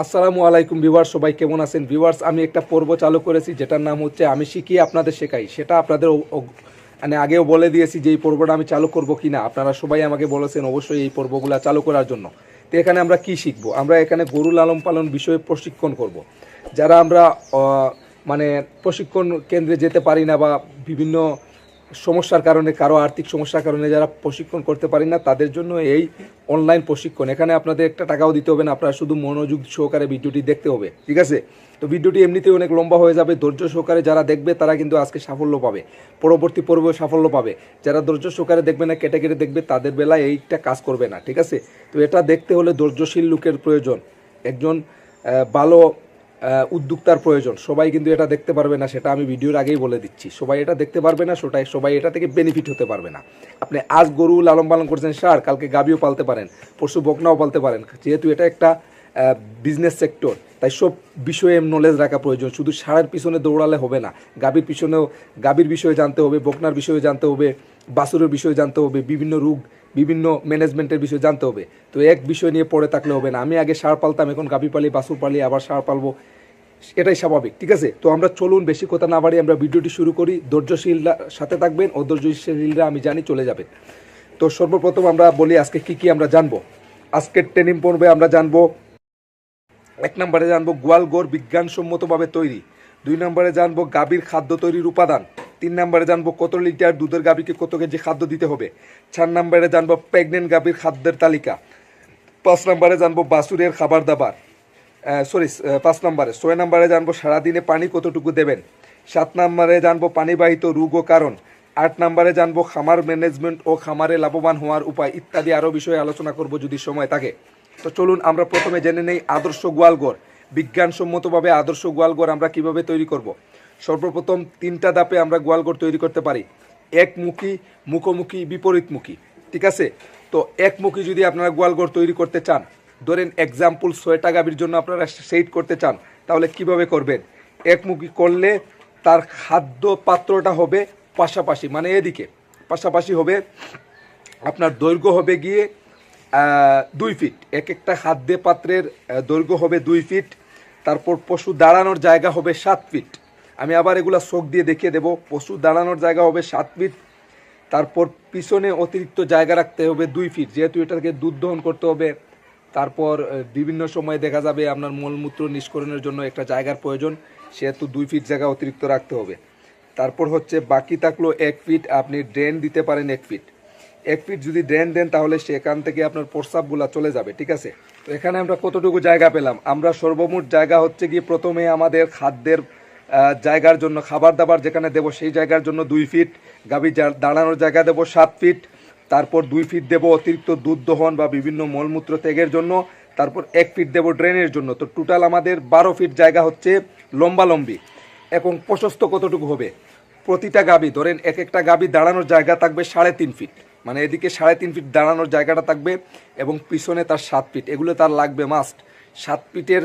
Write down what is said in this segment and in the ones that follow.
আসসালামু আলাইকুম ভিউয়ার্স, সবাই কেমন আছেন ভিউয়ার্স? আমি একটা পর্ব চালু করেছি যেটার নাম হচ্ছে আমি শিখি আপনাদের শেখাই। সেটা আপনাদের মানে আগেও বলে দিয়েছি যে এই পর্বটা আমি চালু করব কিনা। আপনারা সবাই আমাকে বলেছেন অবশ্যই এই পর্বগুলো চালু করার জন্য। তো এখানে আমরা কি শিখব? আমরা এখানে গরু লালন পালন বিষয়ে প্রশিক্ষণ করব। যারা আমরা মানে প্রশিক্ষণ কেন্দ্রে যেতে পারি না বা বিভিন্ন সমস্যার কারণে, কারো আর্থিক সমস্যার কারণে যারা প্রশিক্ষণ করতে পারি না, তাদের জন্য এই অনলাইন প্রশিক্ষণ। এখানে আপনাদের একটা টাকাও দিতে হবে না, আপনারা শুধু মনোযোগ সহকারে ভিডিওটি দেখতে হবে, ঠিক আছে? তো ভিডিওটি এমনিতেই অনেক লম্বা হয়ে যাবে, ধৈর্য সহকারে যারা দেখবে তারা কিন্তু আজকে সাফল্য পাবে, পরবর্তী পর্বে সাফল্য পাবে। যারা ধৈর্য সহকারে দেখবে না, কেটে কেটে দেখবে, তাদের বেলায় এইটা কাজ করবে না, ঠিক আছে? তো এটা দেখতে হলে ধৈর্যশীল লোকের প্রয়োজন, একজন ভালো উদ্যোক্তার প্রয়োজন। সবাই কিন্তু এটা দেখতে পারবে না, সেটা আমি ভিডিওর আগেই বলে দিচ্ছি। সবাই এটা দেখতে পারবে না, সবাই এটা থেকে বেনিফিট হতে পারবে না। আপনি আজ গরু লালন পালন করছেন সার, কালকে গাভীও পালতে পারেন, পরশু বকনাও পালতে পারেন। যেহেতু এটা একটা বিজনেস সেক্টর, তাই সব বিষয়ে নলেজ রাখা প্রয়োজন। শুধু সারের পিছনে দৌড়ালে হবে না, গাভীর বিষয়ে জানতে হবে, বকনার বিষয়ে জানতে হবে, বাছুরের বিষয়ে জানতে হবে, বিভিন্ন রোগ, বিভিন্ন ম্যানেজমেন্টের বিষয়ে জানতে হবে। তো এক বিষয় নিয়ে পড়ে থাকলে হবে না। আমি আগে সার পালতাম, এখন গাভী পালি, বাছুর পালি, আবার সার পালবো, এটাই স্বাভাবিক, ঠিক আছে? তো আমরা চলুন, বেশি কথা না বাড়ি আমরা ভিডিওটি শুরু করি। ধৈর্যশীলরা সাথে থাকবেন, অধৈর্যশীলরা আমি জানি চলে যাবেন। তো সর্বপ্রথম আমরা বলি আজকে কি কি আমরা জানবো। আজকের ট্রেনিং পর্বে আমরা জানবো, 1 নম্বরে জানবো গোয়াল ঘর বিজ্ঞানসম্মতভাবে তৈরি। 2 নম্বরে জানবো গাভীর খাদ্য তৈরির উপাদান। 3 নম্বরে জানবো কত লিটার দুধের গাভীকে কত কেজি খাদ্য দিতে হবে। 4 নম্বরে জানবো প্রেগনেন্ট গাভীর খাদ্যের তালিকা। 5 নম্বরে জানবো বাছুরের খাবার দাবার, 5 নম্বরে। 6 নম্বরে জানবো সারাদিনে পানি কতটুকু দেবেন। 7 নম্বরে জানবো পানিবাহিত রোগ ও কারণ। 8 নম্বরে জানবো খামার ম্যানেজমেন্ট ও খামারে লাভবান হওয়ার উপায় ইত্যাদি আরও বিষয়ে আলোচনা করব যদি সময় থাকে। তো চলুন আমরা প্রথমে জেনে নেই আদর্শ গোয়ালঘর। বিজ্ঞানসম্মতভাবে আদর্শ গোয়ালঘর আমরা কিভাবে তৈরি করব। সর্বপ্রথম 3টা ধাপে আমরা গোয়ালঘর তৈরি করতে পারি। একমুখী, মুখোমুখি, বিপরীতমুখী, ঠিক আছে? তো একমুখী যদি আপনারা গোয়ালঘর তৈরি করতে চান, ধরেন এক্সাম্পল 6টা গাভীর জন্য আপনারা সেট করতে চান, তাহলে কিভাবে করবেন? একমুখী করলে তার খাদ্য পাত্রটা হবে পাশাপাশি, মানে এদিকে পাশাপাশি হবে। আপনার দৈর্ঘ্য হবে গিয়ে 2 ফিট, এক একটা খাদ্য পাত্রের দৈর্ঘ্য হবে 2 ফিট। তারপর পশু দাঁড়ানোর জায়গা হবে 7 ফিট। আমি আবার এগুলা চোখ দিয়ে দেখিয়ে দেবো। পশু দাঁড়ানোর জায়গা হবে 7 ফিট। তারপর পিছনে অতিরিক্ত জায়গা রাখতে হবে 2 ফিট, যেহেতু এটাকে দুধ দহন করতে হবে। তারপর বিভিন্ন সময় দেখা যাবে আপনার মলমূত্র নিষ্করণের জন্য একটা জায়গার প্রয়োজন, সেহেতু 2 ফিট জায়গা অতিরিক্ত রাখতে হবে। তারপর হচ্ছে বাকি থাকলো 1 ফিট, আপনি ড্রেন দিতে পারেন 1 ফিট। 1 ফিট যদি ড্রেন দেন তাহলে সেখান থেকে আপনার প্রস্রাবগুলো চলে যাবে, ঠিক আছে? তো এখানে আমরা কতটুকু জায়গা পেলাম? আমরা সর্বমোট জায়গা হচ্ছে গিয়ে প্রথমে আমাদের খাদ্যের জায়গার জন্য, খাবার দাবার যেখানে দেবো সেই জায়গার জন্য 2 ফিট, গাভী দাঁড়ানোর জায়গা দেবো 7 ফিট। তারপর 2 ফিট দেবো অতিরিক্ত দুধ দহন বা বিভিন্ন মলমূত্র ত্যাগের জন্য। তারপর 1 ফিট দেবো ড্রেনের জন্য। তো টোটাল আমাদের 12 ফিট জায়গা হচ্ছে লম্বালম্বি। এবং প্রশস্ত কতটুকু হবে? প্রতিটা গাভী, ধরেন এক একটা গাভী দাঁড়ানোর জায়গা থাকবে 3.5 ফিট, মানে এদিকে 3.5 ফিট দাঁড়ানোর জায়গাটা থাকবে, এবং পিছনে তার 7 ফিট, এগুলো তার লাগবে মাস্ট। 7 ফিটের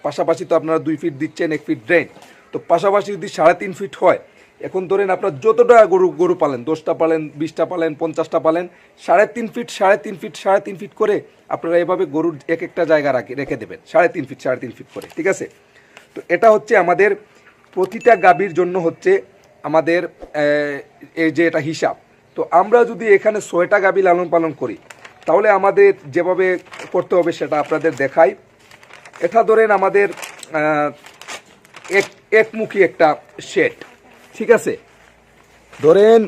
পাশাপাশি তো আপনারা 2 ফিট দিচ্ছেন, 1 ফিট ড্রেন। তো পাশাপাশি যদি 3.5 ফিট হয়, এখন ধরেন আপনার যতটা গরু পালেন, 10টা পালেন, 20টা পালেন, 50টা পালেন, 3.5 ফিট 3.5 ফিট 3.5 ফিট করে আপনারা এভাবে গরুর এক একটা জায়গা রেখে দেবেন 3.5 ফিট 3.5 ফিট করে, ঠিক আছে? তো এটা হচ্ছে আমাদের প্রতিটা গাভীর জন্য হচ্ছে আমাদের এই যে এটা হিসাব। তো আমরা যদি এখানে 6টা গাভী লালন পালন করি, তাহলে আমাদের যেভাবে করতে হবে সেটা আপনাদের দেখাই। এটা ধরেন আমাদের একমুখী একটা শেড, ঠিক আছে? ধরেন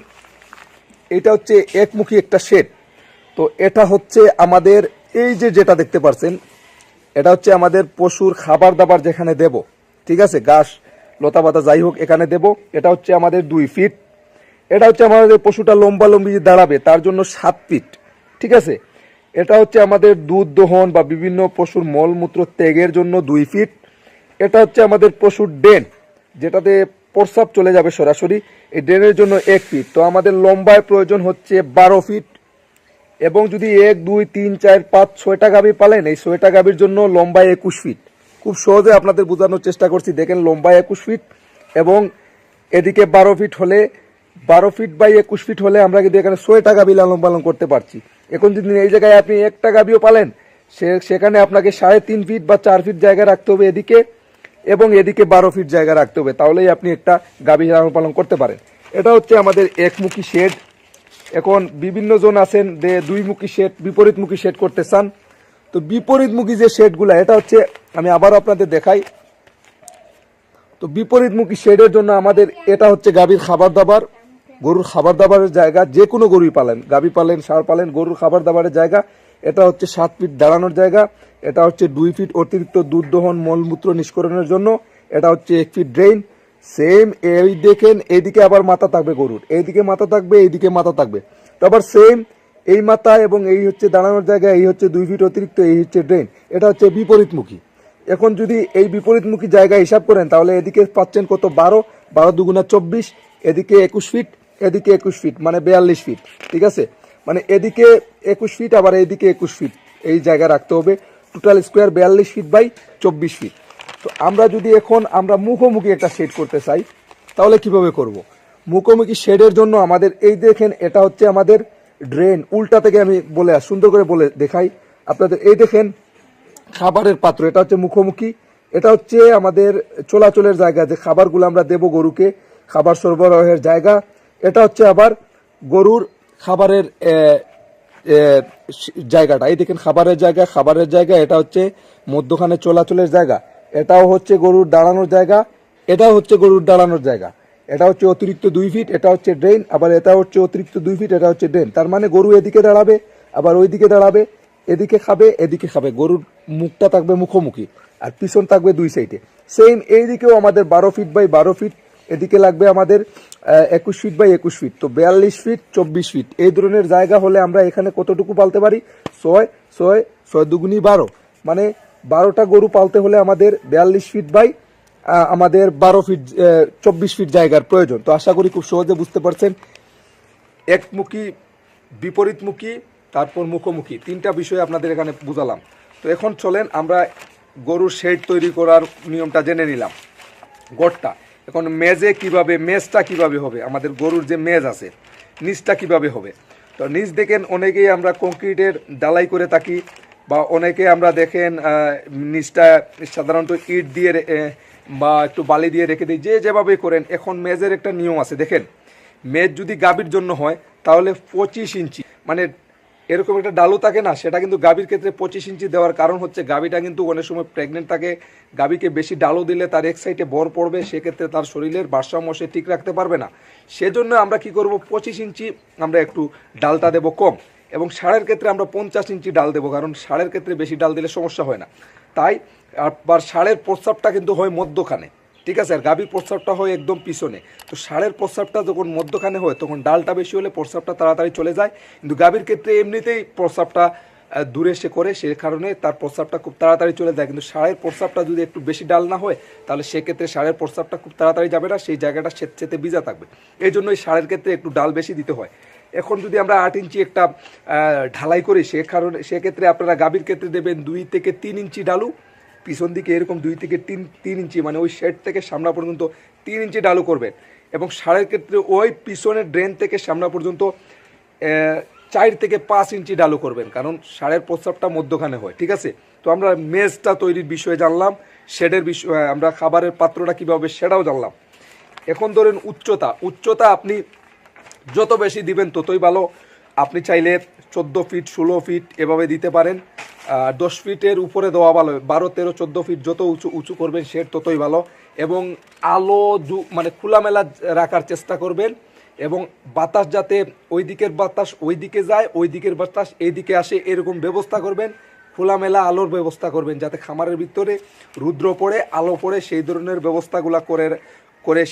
এটা হচ্ছে একমুখী একটা শেড। তো এটা হচ্ছে আমাদের এই যে যেটা দেখতে পাচ্ছেন, এটা হচ্ছে আমাদের পশুর খাবার দাবার যেখানে দেব, ঠিক আছে? ঘাস লতা পাতা যাই হোক এখানে দেব। এটা হচ্ছে আমাদের 2 ফিট। এটা হচ্ছে আমাদের পশুটা লম্বালম্বি দাঁড়াবে তার জন্য 7 ফিট, ঠিক আছে? এটা হচ্ছে আমাদের দুধ দহন বা বিভিন্ন পশুর মলমূত্র ত্যাগের জন্য 2 ফিট। এটা হচ্ছে আমাদের পশুর ড্রেন, যেটাতে প্রস্রাব চলে যাবে সরাসরি, এই ড্রেনের জন্য 1 ফিট। তো আমাদের লম্বায় প্রয়োজন হচ্ছে 12 ফিট। এবং যদি 1 2 3 4 5 6টা গাভী পালেন, এই 6টা গাভীর জন্য লম্বায় 21 ফিট। খুব সহজে আপনাদের বোঝানোর চেষ্টা করছি, দেখেন লম্বায় 21 ফিট এবং এদিকে 12 ফিট হলে, 12 ফিট বাই 21 ফিট হলে আমরা কিন্তু এখানে 6টা গাভী লালন পালন করতে পারছি। এখন যদি এই জায়গায় আপনি একটা গাভীও পালেন, সেখানে আপনাকে 3.5 ফিট বা 4 ফিট জায়গা রাখতে হবে এদিকে, এবং এদিকে 12 ফিট জায়গা রাখতে হবে, তাহলেই আপনি একটা গাভী লালন পালন করতে পারেন। এটা হচ্ছে আমাদের একমুখী শেড। এখন বিভিন্ন জন আছেন যে দুইমুখী শেড, বিপরীতমুখী শেড করতে চান। তো বিপরীতমুখী যে শেডগুলা, এটা হচ্ছে আমি আবারও আপনাদের দেখাই। তো বিপরীতমুখী শেডের জন্য আমাদের এটা হচ্ছে গাভীর খাবার দাবার, গরুর খাবার দাবারের জায়গা। যে কোনো গরুই পালেন, গাভী পালেন, ষাঁড় পালেন, গরুর খাবার দাবারের জায়গা। এটা হচ্ছে 7 ফিট দাঁড়ানোর জায়গা। এটা হচ্ছে 2 ফিট অতিরিক্ত দুধ দহন মলমূত্র নিষ্করণের জন্য। এটা হচ্ছে 1 ফিট ড্রেন। সেম এই দেখেন, এইদিকে আবার মাথা থাকবে গরুর, এইদিকে মাথা থাকবে, এইদিকে মাথা থাকবে। তো আবার সেম এই মাথা এবং এই হচ্ছে দাঁড়ানোর জায়গা, এই হচ্ছে 2 ফিট অতিরিক্ত, এই হচ্ছে ড্রেন। এটা হচ্ছে বিপরীতমুখী। এখন যদি এই বিপরীতমুখী জায়গা হিসাব করেন, তাহলে এদিকে পাচ্ছেন কত, 12 দুগুণা 24, এদিকে 21 ফিট, এদিকে 21 ফিট, মানে 42 ফিট। ঠিক আছে, মানে এদিকে 21 ফিট, আবার এদিকে 21 ফিট এই জায়গা রাখতে হবে। Total square 42 feet by 24 feet. তো আমরা যদি এখন আমরা মুখোমুখি একটা শেড করতে চাই, তাহলে কিভাবে করব? মুখোমুখি শেডের জন্য আমাদের এই দেখেন, এটা হচ্ছে আমাদের ড্রেন। উল্টা থেকে আমি সুন্দর করে বলে দেখাই আপনাদের। এই দেখেন খাবারের পাত্র, এটা হচ্ছে মুখোমুখি। এটা হচ্ছে আমাদের চলাচলের জায়গা, যে খাবারগুলো আমরা দেব গরুকে, খাবার সরবরাহের জায়গা। এটা হচ্ছে আবার গরুর খাবারের জায়গাটা। এই দেখেন খাবারের জায়গা। এটা হচ্ছে মধ্যখানে চলাচলের জায়গা। এটাও হচ্ছে গরুর দাঁড়ানোর জায়গা, এটাও হচ্ছে গরুর দাঁড়ানোর জায়গা। এটা হচ্ছে অতিরিক্ত 2 ফিট, এটা হচ্ছে ড্রেন, আবার এটা হচ্ছে অতিরিক্ত 2 ফিট, এটা হচ্ছে ড্রেন। তার মানে গরু এদিকে দাঁড়াবে, আবার ওইদিকে দাঁড়াবে, এদিকে খাবে, এদিকে খাবে। গরুর মুখটা থাকবে মুখোমুখি, আর পিছন থাকবে 2 সাইডে। সেম এইদিকেও আমাদের 12 ফিট বাই 12 ফিট, এদিকে লাগবে আমাদের 21 ফিট বাই 21 ফিট। তো 42 ফিট 24 ফিট এই ধরনের জায়গা হলে আমরা এখানে কতটুকু পালতে পারি? 6 দুগুনি 12, মানে 12টা গরু পালতে হলে আমাদের 42 ফিট বাই আমাদের 12 ফিট 24 ফিট জায়গার প্রয়োজন। তো আশা করি খুব সহজে বুঝতে পারছেন। একমুখী, বিপরীতমুখী, তারপর মুখোমুখি, 3টা বিষয় আপনাদের এখানে বুঝালাম। তো এখন চলেন আমরা গরুর শেড তৈরি করার নিয়মটা জেনে নিলাম। গড়টা এখন মেজটা কিভাবে হবে, আমাদের গরুর যে মেজ আছে নিচটা কিভাবে হবে। তো নিচ দেখেন অনেকেই আমরা কংক্রিটের ডালাই করে থাকি, বা অনেকে আমরা দেখেন নিচটা সাধারণত ইট দিয়ে বা একটু বালি দিয়ে রেখে দিই, যেভাবে করেন। এখন মেজের একটা নিয়ম আছে, দেখেন মেজ যদি গাভীর জন্য হয় তাহলে 25 ইঞ্চি, মানে এরকম একটা ডালু থাকে না, সেটা কিন্তু গাভীর ক্ষেত্রে 25 ইঞ্চি দেওয়ার কারণ হচ্ছে গাভীটা কিন্তু অনেক সময় প্রেগনেন্ট থাকে। গাভীকে বেশি ডালু দিলে তার এক সাইডে বর পড়বে, সেক্ষেত্রে তার শরীরের ভারসাম্য সে ঠিক রাখতে পারবে না। সেজন্য আমরা কি করব, 25 ইঞ্চি আমরা একটু ডালটা দেবো কম, এবং ষাঁড়ের ক্ষেত্রে আমরা 50 ইঞ্চি ডাল দেবো, কারণ ষাঁড়ের ক্ষেত্রে বেশি ডাল দিলে সমস্যা হয় না। তাই আবার ষাঁড়ের প্রস্রাবটা কিন্তু হয় মধ্যখানে, ঠিক আছে, আর গাভীর প্রস্রাবটা হয় একদম পিছনে। তো ষাঁড়ের প্রস্রাবটা যখন মধ্যখানে হয় তখন ডালটা বেশি হলে প্রস্রাবটা তাড়াতাড়ি চলে যায়, কিন্তু গাভীর ক্ষেত্রে এমনিতেই প্রস্রাবটা দূরে সে করে, সে কারণে তার প্রস্রাবটা খুব তাড়াতাড়ি চলে যায়। কিন্তু ষাঁড়ের প্রস্রাবটা যদি একটু বেশি ডাল না হয়, তাহলে সেক্ষেত্রে ষাঁড়ের প্রস্রাবটা খুব তাড়াতাড়ি যাবে না, সেই জায়গাটা স্বেচ্ছেতে ভিজা থাকবে। এই জন্যই ষাঁড়ের ক্ষেত্রে একটু ডাল বেশি দিতে হয়। এখন যদি আমরা 8 ইঞ্চি একটা ঢালাই করি, সেক্ষেত্রে আপনারা গাভীর ক্ষেত্রে দেবেন 2 থেকে 3 ইঞ্চি ডালু, পিছন দিকে এরকম 2 থেকে 3 ইঞ্চি, মানে ওই শেড থেকে সামনা পর্যন্ত 3 ইঞ্চি ডালু করবেন। এবং ষাঁড়ের ক্ষেত্রে ওই পিছনের ড্রেন থেকে সামনা পর্যন্ত 4 থেকে 5 ইঞ্চি ডালু করবেন, কারণ ষাঁড়ের প্রস্রাবটা মধ্যখানে হয়। ঠিক আছে, তো আমরা মেজটা তৈরির বিষয়ে জানলাম, শেডের বিষয়, আমরা খাবারের পাত্রটা কীভাবে সেটাও জানলাম। এখন ধরেন উচ্চতা আপনি যত বেশি দিবেন ততই ভালো। আপনি চাইলে 14 ফিট 16 ফিট এভাবে দিতে পারেন, 10 ফিটের উপরে দেওয়া ভালো। 12 13 14 ফিট যত উঁচু করবেন শেড ততই ভালো। এবং আলো মানে খোলামেলা রাখার চেষ্টা করবেন, এবং বাতাস যাতে ওই দিকের বাতাস ওই দিকে যায়, ওই দিকের বাতাস এই দিকে আসে, এরকম ব্যবস্থা করবেন। খোলামেলা আলোর ব্যবস্থা করবেন, যাতে খামারের ভিতরে রুদ্র পড়ে, আলো পড়ে, সেই ধরনের ব্যবস্থাগুলো করে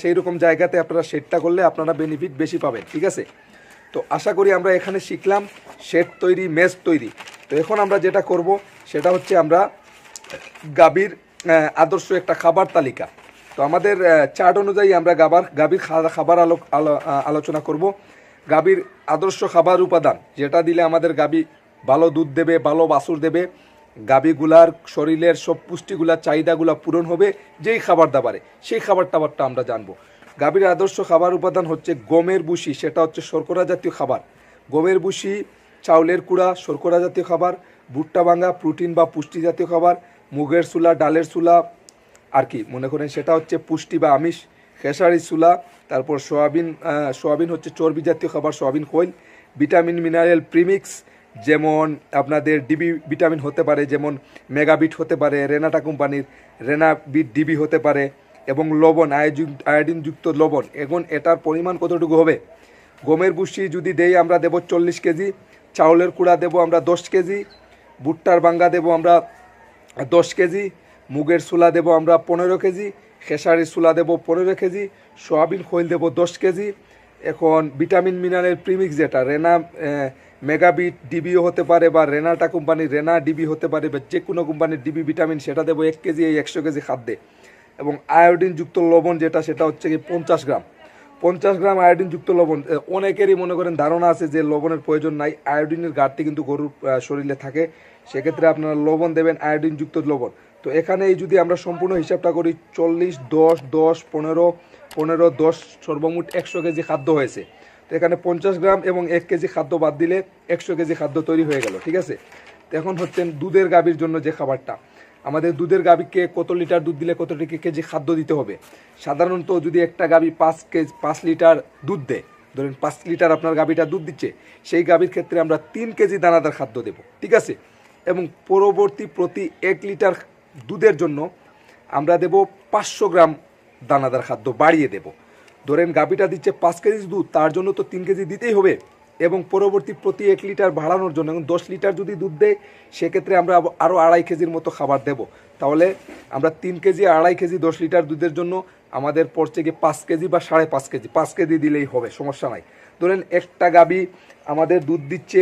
সেই রকম জায়গাতে আপনারা শেডটা করলে আপনারা বেনিফিট বেশি পাবেন। ঠিক আছে, তো আশা করি আমরা এখানে শিখলাম শেড তৈরি, মেজ তৈরি। তো এখন আমরা যেটা করব সেটা হচ্ছে আমরা গাভীর আদর্শ একটা খাবার তালিকা। তো আমাদের চার্ট অনুযায়ী আমরা গাভীর খাবার আলোচনা করব। গাভীর আদর্শ খাবার উপাদান, যেটা দিলে আমাদের গাভী ভালো দুধ দেবে, ভালো বাছুর দেবে, গাভীগুলার শরীরের সব পুষ্টিগুলার চাহিদাগুলা পূরণ হবে যেই খাবার দাবারে, সেই খাবারটা আমরা জানবো। গাভীর আদর্শ খাবার উপাদান হচ্ছে গমের ভুসি, সেটা হচ্ছে শর্করা জাতীয় খাবার। গমের ভুসি চাউলের কুড়া শর্করা জাতীয় খাবার, ভুট্টা ভাঙা প্রোটিন বা পুষ্টি জাতীয় খাবার, মুগের চুলা ডালের চুলা আর কি মনে করেন সেটা হচ্ছে পুষ্টি বা আমিষ, খেসারি চুলা, তারপর সোয়াবিন হচ্ছে চর্বি জাতীয় খাবার, সোয়াবিন খৈল, ভিটামিন মিনারেল প্রিমিক্স যেমন আপনাদের ডিবি ভিটামিন হতে পারে, যেমন মেগাবিট হতে পারে রেনাটা কোম্পানির, রেনাবিট ডিবি হতে পারে, এবং লবণ আয়োডিনযুক্ত লবণ। এখন এটার পরিমাণ কতটুকু হবে? গমের ভুসি যদি দেই আমরা দেব 40 কেজি, চাউলের কুড়া দেব আমরা 10 কেজি, ভুট্টার ভাঙ্গা দেব আমরা 10 কেজি, মুগের চুলা দেব আমরা 15 কেজি, খেসারির চুলা দেব 15 কেজি, সোয়াবিন খৈল দেব 10 কেজি। এখন ভিটামিন মিনারেল প্রিমিক্স যেটা মেগাবিট ডিবিও হতে পারে বা রেনাটা কোম্পানির রেনা ডিবি হতে পারে বা যে কোনো কোম্পানির ডিবি ভিটামিন সেটা দেবো 1 কেজি এই 100 কেজি খাদ্যে। এবং আয়োডিনযুক্ত লবণ যেটা সেটা হচ্ছে কি 50 গ্রাম, 50 গ্রাম আয়োডিনযুক্ত লবণ। অনেকেরই মনে করেন ধারণা আছে যে লবণের প্রয়োজন নাই, আয়োডিনের ঘাটতি কিন্তু গরুর শরীরে থাকে, সেক্ষেত্রে আপনারা লবণ দেবেন আয়োডিনযুক্ত লবণ। তো এখানে এই যদি আমরা সম্পূর্ণ হিসাবটা করি 40 10 10 15 15 10 সর্বমোট 100 কেজি খাদ্য হয়েছে। তো এখানে 50 গ্রাম এবং 1 কেজি খাদ্য বাদ দিলে 100 কেজি খাদ্য তৈরি হয়ে গেল, ঠিক আছে। তো এখন হচ্ছেন দুধের গাভীর জন্য যে খাবারটা, আমাদের দুধের গাভীকে কত লিটার দুধ দিলে কত কেজি খাদ্য দিতে হবে। সাধারণত যদি একটা গাভী 5 লিটার দুধ দেয়, ধরেন 5 লিটার আপনার গাভীটা দুধ দিচ্ছে, সেই গাভীর ক্ষেত্রে আমরা 3 কেজি দানাদার খাদ্য দেব, ঠিক আছে। এবং পরবর্তী প্রতি 1 লিটার দুধের জন্য আমরা দেব 500 গ্রাম দানাদার খাদ্য বাড়িয়ে দেব। ধরেন গাভীটা দিচ্ছে 5 কেজি দুধ, তার জন্য তো 3 কেজি দিতেই হবে। এবং পরবর্তী প্রতি 1 লিটার বাড়ানোর জন্য, এবং 10 লিটার যদি দুধ দেয় সেক্ষেত্রে আমরা আরও 2.5 কেজির মতো খাবার দেব। তাহলে আমরা 3 কেজি 2.5 কেজি 10 লিটার দুধের জন্য আমাদের পড়ছে গিয়ে 5 কেজি বা 5.5 কেজি, 5 কেজি দিলেই হবে, সমস্যা নাই। ধরেন একটা গাভী আমাদের দুধ দিচ্ছে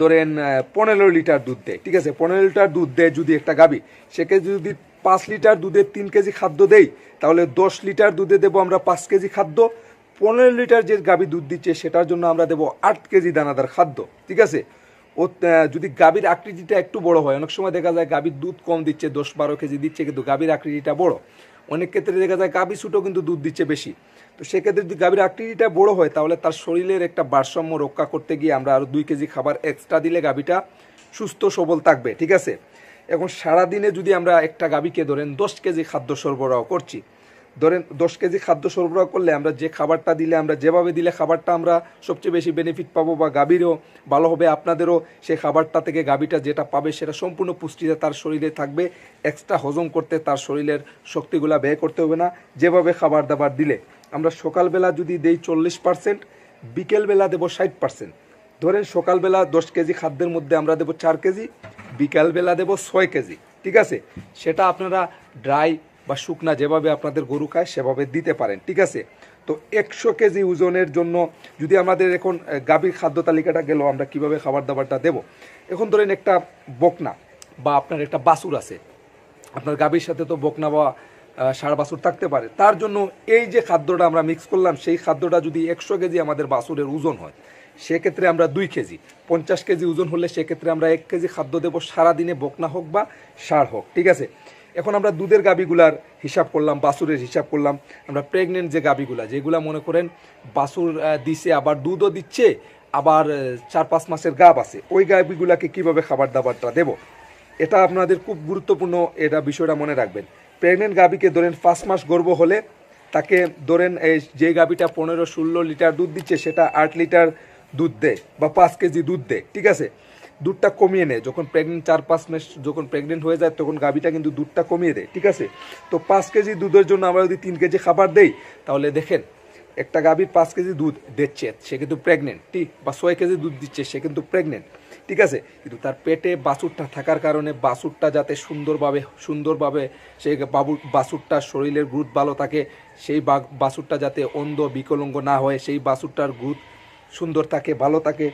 ধরেন 15 লিটার দুধ দেয়, ঠিক আছে। 15 লিটার দুধ দেয় যদি একটা গাভী, সেক্ষেত্রে যদি 5 লিটার দুধে 3 কেজি খাদ্য দেই, তাহলে 10 লিটার দুধে দেবো আমরা 5 কেজি খাদ্য। 15 লিটার যে গাভী দুধ দিচ্ছে সেটার জন্য আমরা দেবো 8 কেজি দানাদার খাদ্য, ঠিক আছে। ও যদি গাভীর আকৃতিটা একটু বড় হয়, অনেক সময় দেখা যায় গাভীর দুধ কম দিচ্ছে 10-12 কেজি দিচ্ছে কিন্তু গাভীর আকৃতিটা বড়, অনেক ক্ষেত্রে দেখা যায় গাভী ছোটো কিন্তু দুধ দিচ্ছে বেশি। তো সেক্ষেত্রে যদি গাভীর আকৃতিটা বড় হয় তাহলে তার শরীরের একটা ভারসাম্য রক্ষা করতে গিয়ে আমরা আরও 2 কেজি খাবার এক্সট্রা দিলে গাভীটা সুস্থ সবল থাকবে, ঠিক আছে। এখন সারাদিনে যদি আমরা একটা গাভীকে ধরেন 10 কেজি খাদ্য সরবরাহ করছি, ধরেন 10 কেজি খাদ্য সরবরাহ করলে আমরা যে খাবারটা দিলে, আমরা যেভাবে দিলে খাবারটা আমরা সবচেয়ে বেশি বেনিফিট পাবো বা গাভীরও ভালো হবে, আপনাদেরও সেই খাবারটা থেকে গাভীটা যেটা পাবে সেটা সম্পূর্ণ পুষ্টিতে তার শরীরে থাকবে, এক্সট্রা হজম করতে তার শরীরের শক্তিগুলা ব্যয় করতে হবে না যেভাবে খাবার দাবার দিলে। আমরা সকালবেলা যদি দেই 40%, বিকেলবেলা দেবো 60%। ধরেন সকালবেলা 10 কেজি খাদ্যের মধ্যে আমরা দেবো 4 কেজি, বিকালবেলা দেবো 6 কেজি, ঠিক আছে। সেটা আপনারা ড্রাই বা শুকনা যেভাবে আপনাদের গরু খায় সেভাবে দিতে পারেন, ঠিক আছে। তো 100 কেজি ওজনের জন্য যদি আমাদের এখন গাভীর খাদ্য তালিকাটা গেল আমরা কিভাবে খাবার দাবারটা দেব। এখন ধরেন একটা বকনা বা আপনার একটা বাছুর আছে, আপনার গাভীর সাথে তো বকনা বা ষাঁড় বাছুর থাকতে পারে, তার জন্য এই যে খাদ্যটা আমরা মিক্স করলাম সেই খাদ্যটা যদি 100 কেজি আমাদের বাছুরের ওজন হয় সেক্ষেত্রে আমরা 2 কেজি, 50 কেজি ওজন হলে সেক্ষেত্রে আমরা 1 কেজি খাদ্য দেবো সারাদিনে, বকনা হোক বা ষাঁড় হোক, ঠিক আছে। এখন আমরা দুধের গাভীগুলার হিসাব করলাম, বাছুরের হিসাব করলাম, আমরা প্রেগনেন্ট যে গাভীগুলা যেগুলা মনে করেন বাছুর দিছে আবার দুধও দিচ্ছে আবার 4-5 মাসের গাভ আছে, ওই গাভীগুলাকে কীভাবে খাবার দাবারটা দেবো এটা আপনাদের খুব গুরুত্বপূর্ণ, এটা বিষয়টা মনে রাখবেন। প্রেগনেন্ট গাভীকে ধরেন 5 মাস গর্ভ হলে তাকে ধরেন এই যে গাভীটা 15-16 লিটার দুধ দিচ্ছে সেটা 8 লিটার দুধ দেয় বা 5 কেজি দুধ দেয়, ঠিক আছে। দুধটা কমিয়ে নেয় যখন প্রেগনেন্ট 4-5 মাস যখন প্রেগনেন্ট হয়ে যায় তখন গাভীটা কিন্তু দুধটা কমিয়ে দেয়, ঠিক আছে। তো 5 কেজি দুধের জন্য আমরা যদি 3 কেজি খাবার দেই তাহলে দেখেন একটা গাভীর 5 কেজি দুধ দিচ্ছে সে কিন্তু প্রেগনেন্ট, ঠিক, বা 6 কেজি দুধ দিচ্ছে সে কিন্তু প্রেগনেন্ট, ঠিক আছে। কিন্তু তার পেটে বাছুরটা থাকার কারণে বাছুরটা যাতে সুন্দরভাবে সেই বাছুরটার শরীরের গ্রোথ ভালো থাকে, সেই বাছুরটা যাতে অন্ধ বিকলাঙ্গ না হয়, সেই বাছুরটার গ্রোথ সুন্দর থাকে, ভালো থাকে।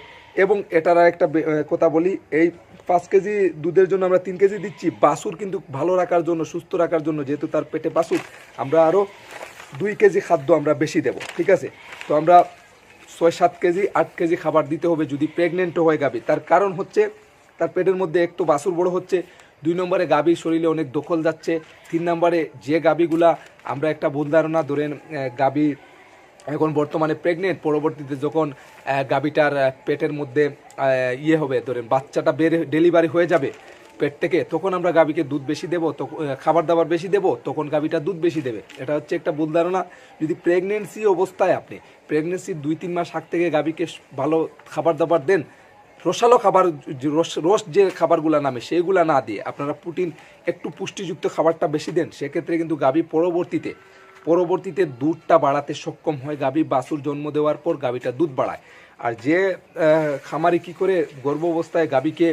এবং এটার একটা কথা বলি, এই 5 কেজি দুধের জন্য আমরা 3 কেজি দিচ্ছি, বাছুর কিন্তু ভালো রাখার জন্য, সুস্থ রাখার জন্য, যেহেতু তার পেটে বাছুর, আমরা আরও 2 কেজি খাদ্য আমরা বেশি দেব, ঠিক আছে। তো আমরা 6-7 কেজি 8 কেজি খাবার দিতে হবে যদি প্রেগনেন্টও হয় গাভী। তার কারণ হচ্ছে তার পেটের মধ্যে এক তো বাছুর বড় হচ্ছে, 2 নম্বরে গাভীর শরীরে অনেক দখল যাচ্ছে, 3 নম্বরে যে গাভীগুলা আমরা একটা ভুল ধারণা ধরেন গাভী এখন বর্তমানে প্রেগনেন্ট, পরবর্তীতে যখন গাভীটার পেটের মধ্যে হবে, ধরেন বাচ্চাটা ডেলিভারি হয়ে যাবে পেট থেকে, তখন আমরা গাভীকে দুধ বেশি দেবো, তো খাবার দাবার বেশি দেবো, তখন গাভীটা দুধ বেশি দেবে। এটা হচ্ছে একটা ভুল ধারণা। যদি প্রেগনেন্সি অবস্থায় আপনি প্রেগনেন্সির 2-3 মাস আগ থেকে গাভীকে ভালো খাবার দাবার দেন, রসালো খাবার, রস যে খাবারগুলো নামে সেইগুলো না দিয়ে আপনারা প্রোটিন একটু পুষ্টিযুক্ত খাবারটা বেশি দেন, সেক্ষেত্রে কিন্তু গাভী পরবর্তীতে দুধটা বাড়াতে সক্ষম হয়। গাভী বাছুর জন্ম দেওয়ার পর গাভীটা দুধ বাড়ায়। আর যে খামারি কি করে গর্ভ অবস্থায় গাভীকে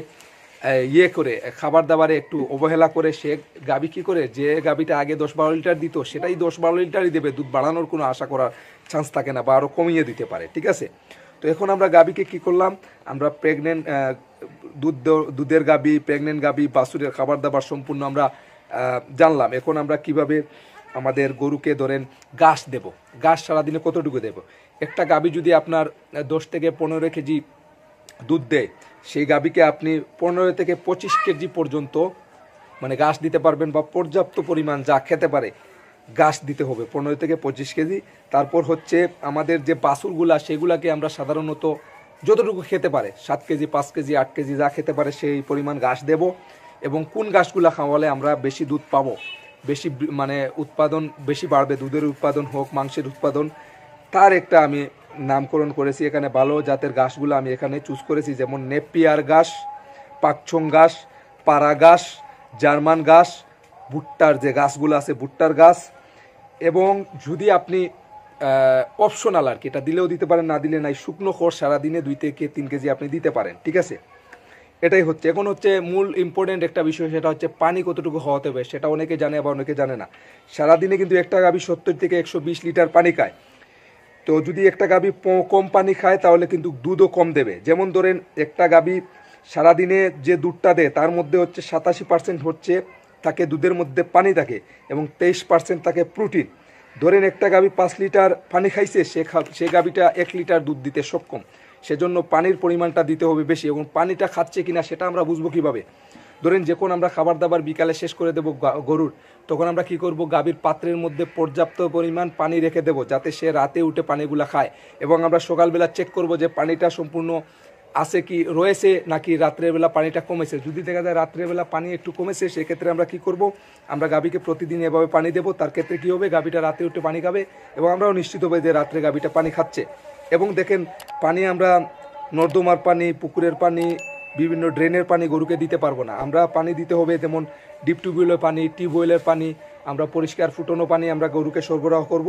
করে খাবার দাবারে একটু অবহেলা করে, সে গাভী কি করে, যে গাভীটা আগে 10-12 লিটার দিত সেটাই 10-12 লিটারই দেবে, দুধ বাড়ানোর কোনো আশা করার চান্স থাকে না, বা আরও কমিয়ে দিতে পারে। ঠিক আছে, তো এখন আমরা গাভীকে কি করলাম, আমরা প্রেগনেন্ট দুধের গাভী, প্রেগনেন্ট গাভী, বাছুরের খাবার দাবার সম্পূর্ণ আমরা জানলাম। এখন আমরা কিভাবে আমাদের গরুকে ধরেন ঘাস দেব, ঘাস সারাদিনে কতটুকু দেব। একটা গাভী যদি আপনার 10 থেকে 15 কেজি দুধ দেয়, সেই গাভীকে আপনি 15 থেকে 25 কেজি পর্যন্ত মানে ঘাস দিতে পারবেন, বা পর্যাপ্ত পরিমাণ যা খেতে পারে ঘাস দিতে হবে 15 থেকে 25 কেজি। তারপর হচ্ছে আমাদের যে বাছুরগুলা, সেগুলাকে আমরা সাধারণত যতটুকু খেতে পারে 7 কেজি, 5 কেজি, 8 কেজি যা খেতে পারে সেই পরিমাণ ঘাস দেব। এবং কোন ঘাসগুলা খাওয়ালে আমরা বেশি দুধ পাবো, বেশি মানে উৎপাদন বেশি বাড়বে, দুধের উৎপাদন হোক, মাংসের উৎপাদন, তার একটা আমি নামকরণ করেছি। এখানে ভালো জাতের ঘাসগুলো আমি এখানে চুজ করেছি, যেমন নেপিয়ার ঘাস, পাকছং ঘাস, পাড়া ঘাস, জার্মান ঘাস, ভুট্টার যে গাছগুলো আছে ভুট্টার গাছ। এবং যদি আপনি অপশনাল আর কি, এটা দিলেও দিতে পারেন, না দিলে নাই, শুকনো খড় সারাদিনে 2 থেকে 3 কেজি আপনি দিতে পারেন। ঠিক আছে, এটাই হচ্ছে। এখন হচ্ছে মূল ইম্পর্টেন্ট একটা বিষয়, সেটা হচ্ছে পানি কতটুকু হওয়াতে হবে। সেটা অনেকে জানে, আবার অনেকে জানে না। সারাদিনে কিন্তু একটা গাভী 70 থেকে 120 লিটার পানি খায়। তো যদি একটা গাভী কম পানি খায় তাহলে কিন্তু দুধও কম দেবে। যেমন ধরেন একটা গাভী সারাদিনে যে দুধটা দেয় তার মধ্যে হচ্ছে 87% হচ্ছে থাকে দুধের মধ্যে পানি থাকে, এবং 23% থাকে প্রোটিন। ধরেন একটা গাভী 5 লিটার পানি খাইছে, সে গাভীটা 1 লিটার দুধ দিতে সক্ষম। সেজন্য পানির পরিমাণটা দিতে হবে বেশি। এবং পানিটা খাচ্ছে কিনা সেটা আমরা বুঝবো কিভাবে, ধরেন যখন আমরা খাবার দাবার বিকালে শেষ করে দেবো গরুর, তখন আমরা কি করব, গাভীর পাত্রের মধ্যে পর্যাপ্ত পরিমাণ পানি রেখে দেবো, যাতে সে রাতে উঠে পানিগুলা খায়। এবং আমরা সকালবেলা চেক করব যে পানিটা সম্পূর্ণ আছে কি, রয়েছে নাকি রাত্রেবেলা পানিটা কমেছে। যদি দেখা যায় রাত্রেবেলা পানি একটু কমেছে, সেক্ষেত্রে আমরা কি করব, আমরা গাভীকে প্রতিদিন এভাবে পানি দেবো। তার ক্ষেত্রে কী হবে, গাভীটা রাতে উঠে পানি খাবে, এবং আমরাও নিশ্চিত হবে যে রাত্রে গাভীটা পানি খাচ্ছে। এবং দেখেন, পানি আমরা নর্দমার পানি, পুকুরের পানি, বিভিন্ন ড্রেনের পানি গরুকে দিতে পারবো না। আমরা পানি দিতে হবে যেমন ডিপ টিউবওয়েলের পানি, টিউবওয়েলের পানি, আমরা পরিষ্কার ফুটানো পানি আমরা গরুকে সরবরাহ করব।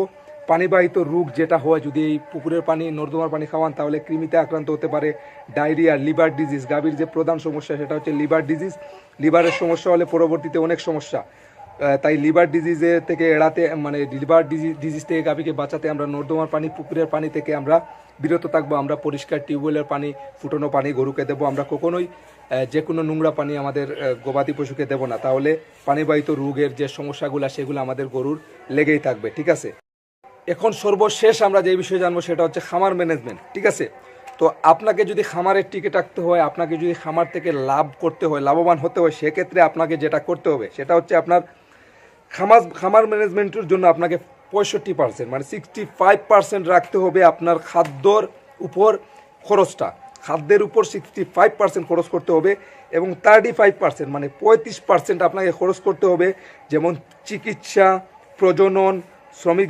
পানিবাহিত রোগ যেটা হয়, যদি এই পুকুরের পানি, নর্দমার পানি খাওয়ান, তাহলে কৃমিতে আক্রান্ত হতে পারে, ডায়রিয়া, লিভার ডিজিজ। গাভীর যে প্রধান সমস্যা সেটা হচ্ছে লিভার ডিজিজ। লিভারের সমস্যা হলে পরবর্তীতে অনেক সমস্যা। তাই লিভার ডিজিজের থেকে এড়াতে, মানে লিভার ডিজিজ থেকে গাভীকে বাঁচাতে আমরা নর্দমার পানি, পুকুরের পানি থেকে আমরা বিরত থাকবো। আমরা পরিষ্কার টিউবওয়েলের পানি, ফুটানো পানি গরুকে দেবো। আমরা কখনোই যে কোনো নোংরা পানি আমাদের গবাদি পশুকে দেবো না, তাহলে পানিবাহিত রোগের যে সমস্যাগুলো সেগুলো আমাদের গরুর লেগেই থাকবে। ঠিক আছে, এখন সর্বশেষ আমরা যে বিষয়ে জানবো সেটা হচ্ছে খামার ম্যানেজমেন্ট। ঠিক আছে, তো আপনাকে যদি খামারের টিকে থাকতে হয়, আপনাকে যদি খামার থেকে লাভ করতে হয়, লাভবান হতে হয়, সেক্ষেত্রে আপনাকে যেটা করতে হবে সেটা হচ্ছে আপনার খামার ম্যানেজমেন্টের জন্য আপনাকে 65% মানে 65% রাখতে হবে আপনার খাদ্যর উপর খরচটা। খাদ্যের উপর 65% খরচ করতে হবে, এবং 35% মানে 35% আপনাকে খরচ করতে হবে যেমন চিকিৎসা, প্রজনন, শ্রমিক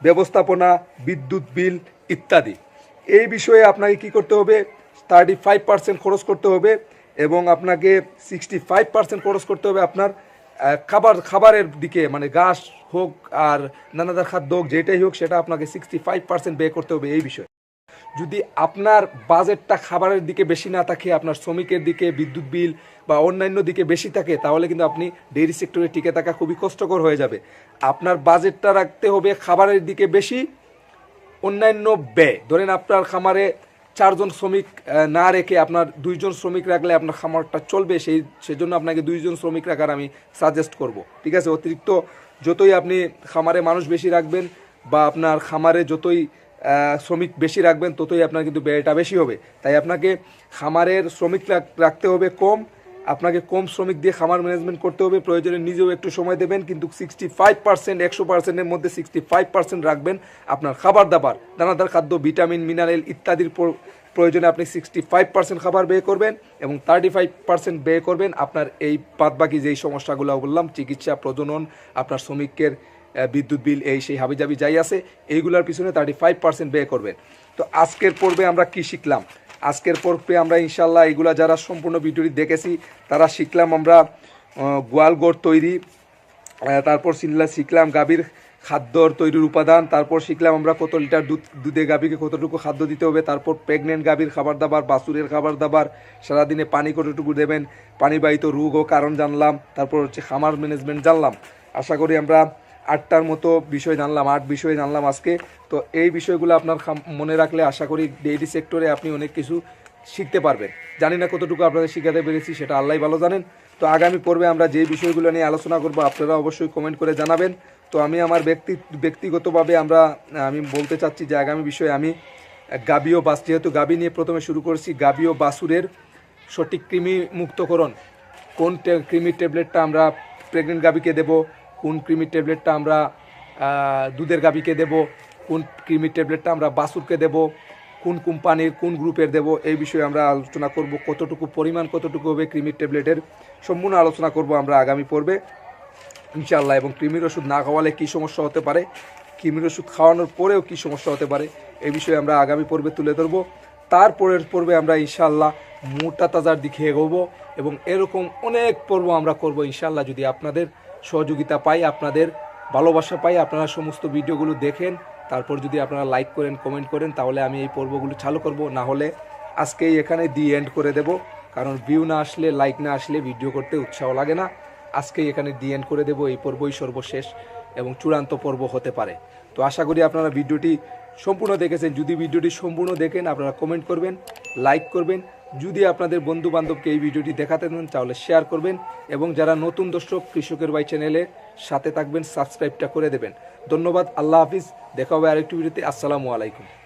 ব্যবস্থাপনা, বিদ্যুৎ বিল ইত্যাদি। এই বিষয়ে আপনাকে কি করতে হবে, 35% খরচ করতে হবে, এবং আপনাকে 65% খরচ করতে হবে আপনার খাবারের দিকে, মানে ঘাস হোক আর নানাদার খাদ্য হোক, যেটাই হোক, সেটা আপনাকে 65% ব্যয় করতে হবে এই বিষয়ে। যদি আপনার বাজেটটা খাবারের দিকে বেশি না থাকে, আপনার শ্রমিকের দিকে, বিদ্যুৎ বিল বা অন্যান্য দিকে বেশি থাকে, তাহলে কিন্তু আপনি ডেইরি সেক্টরে টিকে থাকা খুবই কষ্টকর হয়ে যাবে। আপনার বাজেটটা রাখতে হবে খাবারের দিকে বেশি, অন্যান্য ব্যয়। ধরেন আপনার খামারে 4 জন শ্রমিক না রেখে আপনার 2 জন শ্রমিক রাখলে আপনার খামারটা চলবে, সেজন্য আপনাকে 2 জন শ্রমিক রাখার আমি সাজেস্ট করব। ঠিক আছে, অতিরিক্ত যতই আপনি খামারে মানুষ বেশি রাখবেন, বা আপনার খামারে যতই শ্রমিক বেশি রাখবেন, ততই আপনার কিন্তু ব্যয়টা বেশি হবে। তাই আপনাকে খামারের শ্রমিক রাখতে হবে কম, আপনাকে কম শ্রমিক দিয়ে খামার ম্যানেজমেন্ট করতে হবে, প্রয়োজনে নিজেও একটু সময় দেবেন, কিন্তু 65% 100%-এর মধ্যে 65% রাখবেন আপনার খাবার দাবার, দানাদার খাদ্য, ভিটামিন, মিনারেল ইত্যাদির প্রয়োজনে আপনি 65% খাবার ব্যয় করবেন এবং 35% ব্যয় করবেন আপনার এই বাদবাকি যেই সমস্যাগুলো বললাম, চিকিৎসা, প্রজনন, আপনার শ্রমিকের বিদ্যুৎ বিল, এই সেই হাবিজাবি যাই আছে এইগুলোর পিছনে 35% ব্যয় করবেন। তো আজকের পর্বে আমরা কি শিখলাম? আজকের পর্বে আমরা ইনশাল্লাহ এগুলা যারা সম্পূর্ণ ভিডিওটি দেখেছি তারা শিখলাম আমরা গোয়ালঘর তৈরি, তারপর শিখলাম গাভীর খাদ্যর তৈরির উপাদান, তারপর শিখলাম আমরা কত লিটার দুধে গাভীকে কতটুকু খাদ্য দিতে হবে, তারপর প্রেগনেন্ট গাভীর খাবার দাবার, বাছুরের খাবার দাবার, সারাদিনে পানি কতটুকু দেবেন, পানিবাহিত রোগ ও কারণ জানলাম, তারপর হচ্ছে খামার ম্যানেজমেন্ট জানলাম। আশা করি আমরা 8টার মতো বিষয় জানলাম, 8 বিষয় জানলাম আজকে। তো এই বিষয়গুলো আপনার মনে রাখলে আশা করি ডেইরি সেক্টরে আপনি অনেক কিছু শিখতে পারবেন। জানি না কতটুকু আপনাদের শিখাতে পেরেছি, সেটা আল্লাহ ভালো জানেন। তো আগামী পর্বে আমরা যে বিষয়গুলো নিয়ে আলোচনা করব আপনারা অবশ্যই কমেন্ট করে জানাবেন। তো আমি আমার ব্যক্তিগতভাবে আমি বলতে চাচ্ছি যে আগামী বিষয়ে আমি গাভী ও বাস, যেহেতু গাভী নিয়ে প্রথমে শুরু করেছি, গাভী ও বাছুরের সঠিক কৃমি মুক্তকরণ, কোন কৃমির ট্যাবলেটটা আমরা প্রেগনেন্ট গাভীকে দেব, কোন কৃমির ট্যাবলেটটা আমরা দুধের গাভীকে দেব, কোন কৃমির ট্যাবলেটটা আমরা বাছুরকে দেব, কোন কোম্পানির কোন গ্রুপের দেব, এই বিষয়ে আমরা আলোচনা করব। কতটুকু পরিমাণ কতটুকু হবে কৃমির ট্যাবলেটের সম্পূর্ণ আলোচনা করব আমরা আগামী পর্বে ইনশাআল্লাহ। এবং কৃমির ওষুধ না খাওয়ালে কী সমস্যা হতে পারে, কৃমির ওষুধ খাওয়ানোর পরেও কী সমস্যা হতে পারে, এই বিষয়ে আমরা আগামী পর্বে তুলে ধরবো। তারপরের পর্বে আমরা ইনশাআল্লাহ মোটা তাজার দিকে এগোবো এবং এরকম অনেক পর্ব আমরা করব ইনশাআল্লাহ, যদি আপনাদের সহযোগিতা পাই, আপনাদের ভালোবাসা পাই, আপনারা সমস্ত ভিডিওগুলো দেখেন, তারপর যদি আপনারা লাইক করেন, কমেন্ট করেন, তাহলে আমি এই পর্বগুলো চালু করব। না হলে আজকেই এখানে এন্ড করে দেব, কারণ ভিউ না আসলে, লাইক না আসলে ভিডিও করতে উৎসাহ লাগে না। আজকেই এখানে এন্ড করে দেব, এই পর্বই সর্বশেষ এবং চূড়ান্ত পর্ব হতে পারে। তো আশা করি আপনারা ভিডিওটি সম্পূর্ণ দেখেছেন। যদি ভিডিওটি সম্পূর্ণ দেখেন আপনারা কমেন্ট করবেন, লাইক করবেন, যদি আপনাদের বন্ধু বান্ধবকে এই ভিডিওটি দেখাতে দেন তাহলে শেয়ার করবেন এবং যারা নতুন দর্শক কৃষকের ভাই চ্যানেলে সাথে থাকবেন, সাবস্ক্রাইবটা করে দেবেন। ধন্যবাদ, আল্লাহ হাফিজ, দেখা হবে আরেকটি ভিডিওতে। আসসালামু আলাইকুম।